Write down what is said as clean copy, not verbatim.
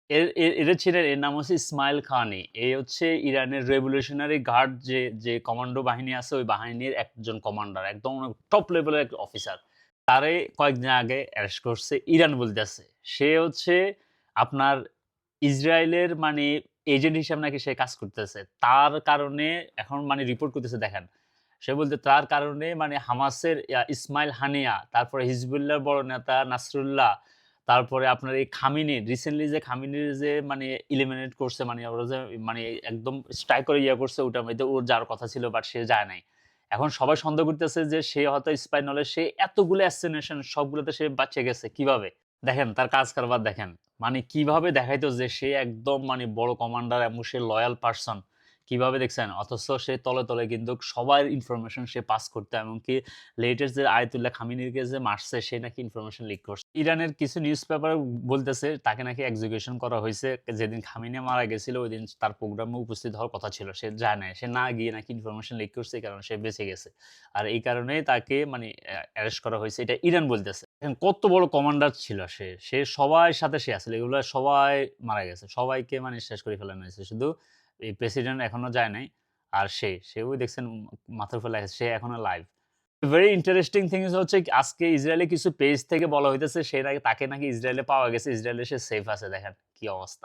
এটা ছিলেন, এর নাম হচ্ছে ইসমাইল খানি। এই হচ্ছে ইরানের রেভলিউশনারি গার্ড যে কমান্ডো বাহিনী আছে, ওই বাহিনীর একজন কমান্ডার, একদম টপ লেভেলের এক অফিসার। তারে কয়েকদিন আগে অ্যারেস্ট করছে ইরান বলতেছে। সে হচ্ছে আপনার ইসরায়েলের মানে এজেন্ট হিসাবে নাকি সে কাজ করতেছে। তার কারণে এখন মানে রিপোর্ট করতেছে দেখেন। সে বলতে তার কারণে মানে হামাসের ইসমাইল হানিয়া, তারপরে হিজবুল্লাহর বড় নেতা নাসরুল্লাহ, তারপরে আপনার এই খামিনি রিসেন্টলি যে খামিনির যে মানে এলিমিনেট করছে, মানে ওরা যে মানে একদম স্ট্রাইক করে ইয়ে করছে, ওটার মধ্যে ওর যাওয়ার কথা ছিল বাট সে যায় নাই। এখন সবাই সন্দেহ করতেছে যে সে হয়তো স্পাই, নলে সে এতগুলো অ্যাসাসিনেশন সবগুলোতে সে বাঁচে গেছে কিভাবে? দেখেন তার কাজ কারবার দেখেন। মানে কিভাবে দেখাইতো যে সে একদম মানে বড় কমান্ডার এবং সে লয়াল পারসন। কিভাবে দেখছেন? অথচ সে তলে, তলে কিন্তু সবার ইনফরমেশন সে পাস করতো, এমনকি লেটেস্ট যে আয়াতুল্লাহ খামেনিকে যে মারছে সে নাকি ইনফরমেশন লিক করছে। ইরানের কিছু নিউজ পেপার বলতেছে তাকে নাকি এক্সিকিউশন করা হইছে। যেদিন খামেনি মারা গেছিল ওইদিন তার প্রোগ্রামে উপস্থিত হওয়ার কথা ছিল। সে যায় নাই। সে না গিয়ে নাকি ইনফরমেশন লিক করছে, এই কারণে সে বেঁচে গেছে। আর এই কারণেই তাকে মানে অ্যারেস্ট করা হইছে। এটা ইরান বলতেছে। দেখেন কত বড় কমান্ডার ছিল সে। সে সবার সাথে সে আছিল। এগুলা সবাই মারা গেছে। সবাইকে মানে শেষ করে ফেলানো হয়েছে। শুধু এই প্রেসিডেন্ট এখনো যায় নাই। আর সেও দেখছেন মাথার উপর লাগাইছে। সে এখনো লাইভ। ভেরি ইন্টারেস্টিং থিংস হচ্ছে আজকে ইসরায়েলে কিছু পেজ থেকে বলা হইতেছে সে নাকি, তাকে নাকি ইসরায়েলে পাওয়া গেছে। ইসরায়েলে সে সেফ আছে, দেখেন কি অবস্থা।